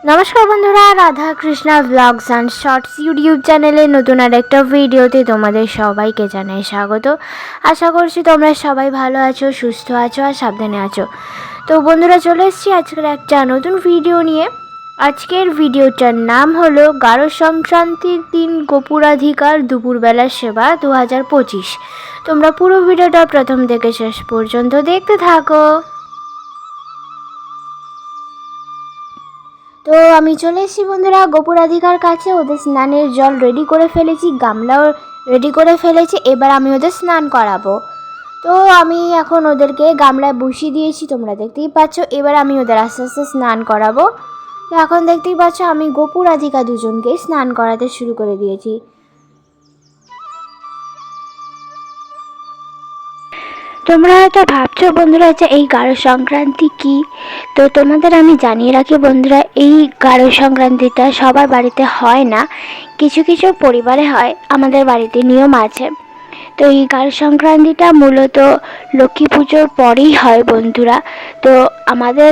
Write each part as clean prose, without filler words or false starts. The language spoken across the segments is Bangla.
নমস্কার বন্ধুরা, Radha Krishna blogs and shorts YouTube চ্যানেলে নতুন আর একটা ভিডিওতে তোমাদের সবাইকে জানাই স্বাগত। আশা করছি তোমরা সবাই ভালো আছো, সুস্থ আছো আর সাবধানে আছো। তো বন্ধুরা, চলে এসেছি আজকের একটা নতুন ভিডিও নিয়ে। আজকের ভিডিওটার নাম হলো গারো সংক্রান্তির দিন গোপুরাধিকার দুপুরবেলার সেবা 2025। তোমরা পুরো ভিডিওটা প্রথম থেকে শেষ পর্যন্ত দেখতে থাকো। তো আমি চলে এসেছি বন্ধুরা গোপুরাধিকার কাছে। ওদের স্নানের জল রেডি করে ফেলেছি, গামলাও রেডি করে ফেলেছি। এবার আমি ওদের স্নান করাবো। তো আমি এখন ওদেরকে গামলায় বসিয়ে দিয়েছি, তোমরা দেখতেই পাচ্ছ। এবার আমি ওদের আস্তে আস্তে স্নান করাবো। তো এখন দেখতেই পাচ্ছ আমি গোপুরাধিকা দুজনকে স্নান করাতে শুরু করে দিয়েছি। তোমরা হয়তো ভাবছো বন্ধুরা যে এই গারো সংক্রান্তি কি। তো তোমাদের আমি জানিয়ে রাখি বন্ধুরা, এই গারো সংক্রান্তিটা সবার বাড়িতে হয় না, কিছু কিছু পরিবারে হয়। আমাদের বাড়িতে নিয়ম আছে। তো এই গারো সংক্রান্তিটা মূলত লক্ষ্মী পুজোর পরেই হয় বন্ধুরা। তো আমাদের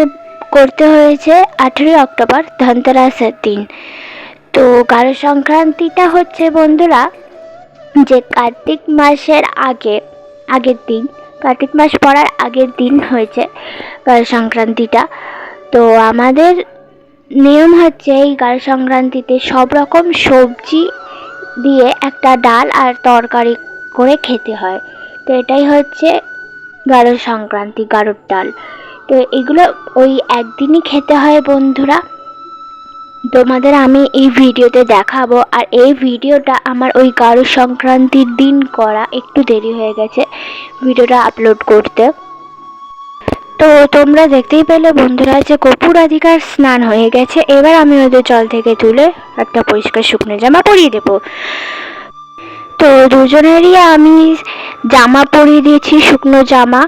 করতে হয়েছে 18 অক্টোবর ধনতেরাসের দিন। তো গারো সংক্রান্তিটা হচ্ছে বন্ধুরা যে কার্তিক মাসের আগের দিন, কার্তিক মাস পড়ার আগের দিন হয়েছে গারো সংক্রান্তিটা। তো আমাদের নিয়ম হচ্ছে এই গারো সংক্রান্তিতে সব রকম সবজি দিয়ে একটা ডাল আর তরকারি করে খেতে হয়। তো এটাই হচ্ছে গারো সংক্রান্তি, গারোর ডাল। তো এগুলো ওই একদিনই খেতে হয় বন্ধুরা। তোমাদের আমি এই ভিডিওতে দেখাবো। আর এই ভিডিওটা আমার ওই গারো সংক্রান্তির দিন করা, একটু দেরি হয়ে গেছে ভিডিওটা আপলোড করতে। তো তোমরা দেখতেই পেলে বন্ধুরা যে গোপুরাধিকার স্নান হয়ে গেছে। এবার আমি ওদের জল থেকে তুলে একটা পরিষ্কার শুকনো জামা পরিয়ে দেবো। তো দুজনেরই আমি জামা পরিয়ে দিয়েছি, শুকনো জামা।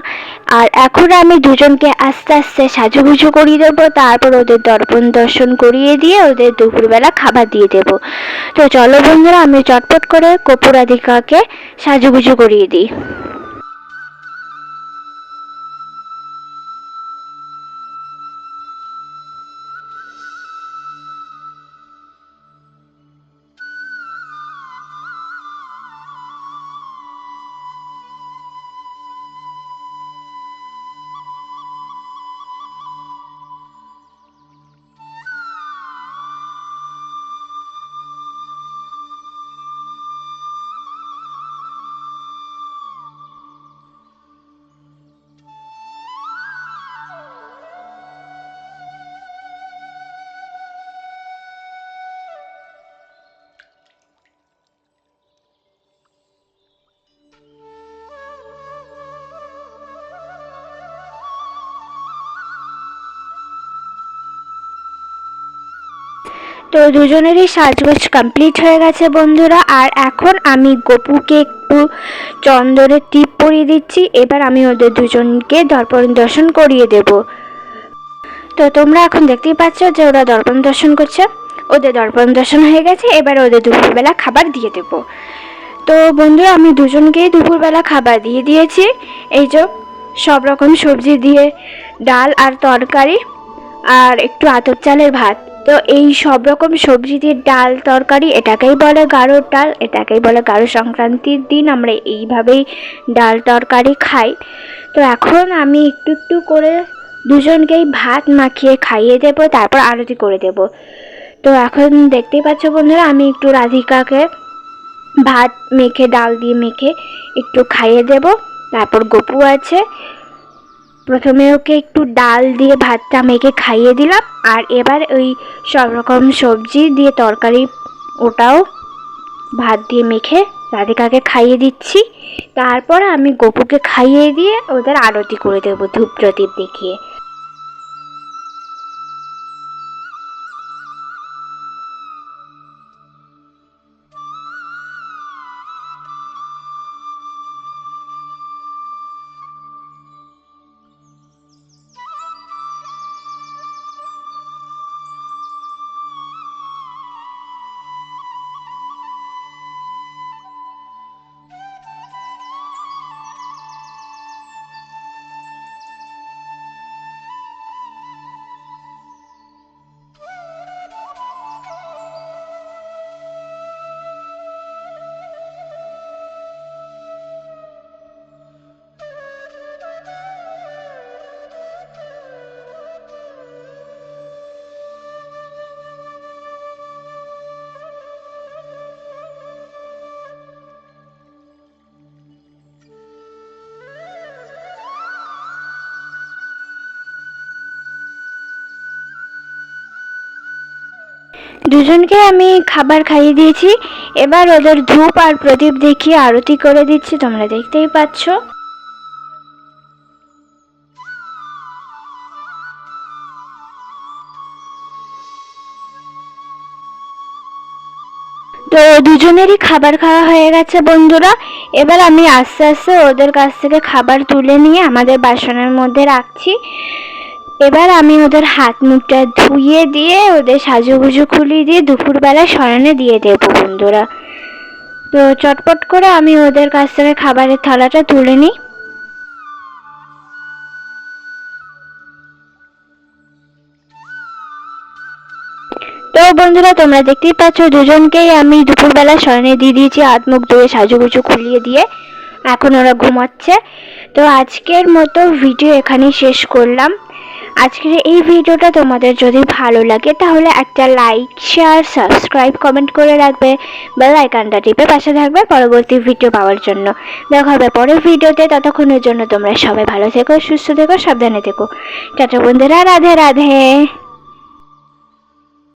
আর এখন আমি দুজনকে আস্তে আস্তে সাজুগুজু করিয়ে দেবো। তারপর ওদের দর্পণ দর্শন করিয়ে দিয়ে ওদের দুপুরবেলা খাবার দিয়ে দেব। তো চলো বন্ধুরা, আমি চটপট করে গোপুরাধিকাকে সাজুগুজু করিয়ে দিই। তো দুজনেরই সাজগোজ কমপ্লিট হয়ে গেছে বন্ধুরা। আর এখন আমি গপুকে একটু চন্দনের টিপ পরিয়ে দিচ্ছি। এবার আমি ওদের দুজনকে দর্পণ দর্শন করিয়ে দেব। তো তোমরা এখন দেখতেই পাচ্ছ যে ওরা দর্পণ দর্শন করছে। ওদের দর্পণ দর্শন হয়ে গেছে। এবার ওদের দুপুরবেলা খাবার দিয়ে দেব। তো বন্ধুরা, আমি দুজনকেই দুপুরবেলা খাবার দিয়ে দিয়েছি। এই যে সব রকম সবজি দিয়ে ডাল আর তরকারি আর একটু আতপ চালের ভাত। তো এই সব রকম সবজি দিয়ে ডাল তরকারি, এটাকেই বলে গাড়োর ডাল, এটাকেই বলে গাড়ো সংক্রান্তির দিন আমরা এইভাবেই ডাল তরকারি খাই। তো এখন আমি একটু একটু করে দুজনকেই ভাত মাখিয়ে খাইয়ে দেব, তারপর আরতি করে দেব। তো এখন দেখতেই পাচ্ছ বন্ধুরা, আমি একটু রাধিকাকে ভাত মেখে, ডাল দিয়ে মেখে একটু খাইয়ে দেব। তারপর গপু আছে, প্রথমে ওকে একটু ডাল দিয়ে ভাতটা মেখে খাইয়ে দিলাম। আর এবার ওই সব রকম সবজি দিয়ে তরকারি, ওটাও ভাত দিয়ে মেখে রাধিকাকে খাইয়ে দিচ্ছি। তারপর আমি গপুকে খাইয়ে দিয়ে ওদের আরতি করে দেবো ধূপ প্রদীপ দেখিয়ে। দুজনকে আমি খাবার খাইয়ে দিয়েছি। এবার ওদের ধূপ আর প্রদীপ দেখিয়ে আরতি করে দিচ্ছি, তোমরা দেখতেই পাচ্ছ। তো দুজনেরই খাবার খাওয়া হয়ে গেছে বন্ধুরা। এবার আমি আস্তে আস্তে ওদের কাছ থেকে খাবার তুলে নিয়ে আমাদের বাসনের মধ্যে রাখছি। এবার আমি ওদের হাত মুখটা ধুইয়ে দিয়ে ওদের সাজুগুজু খুলিয়ে দিয়ে দুপুরবেলায় শয়নে দিয়ে দেবো বন্ধুরা। তো চটপট করে আমি ওদের কাছ থেকে খাবারের থালাটা তুলে নিই। তো বন্ধুরা তোমরা দেখতেই পাচ্ছ দুজনকেই আমি দুপুরবেলা শয়নে দিয়ে দিয়েছি, হাত মুখ ধুয়ে সাজুগুজু খুলিয়ে দিয়ে। এখন ওরা ঘুমাচ্ছে। তো আজকের মতো ভিডিও এখানেই শেষ করলাম। আজকের এই ভিডিওটা তোমাদের যদি ভালো লাগে তাহলে একটা লাইক, শেয়ার, সাবস্ক্রাইব, কমেন্ট করে রাখবে। বেল আইকনটা টিপে পাশে থাকবে পরবর্তী ভিডিও পাওয়ার জন্য। দেখা হবে পরের ভিডিওতে, ততক্ষণের জন্য তোমরা সবাই ভালো থেকো, সুস্থ থেকো, সাবধানে থেকো। টাটা বন্ধুরা, রাধে রাধে।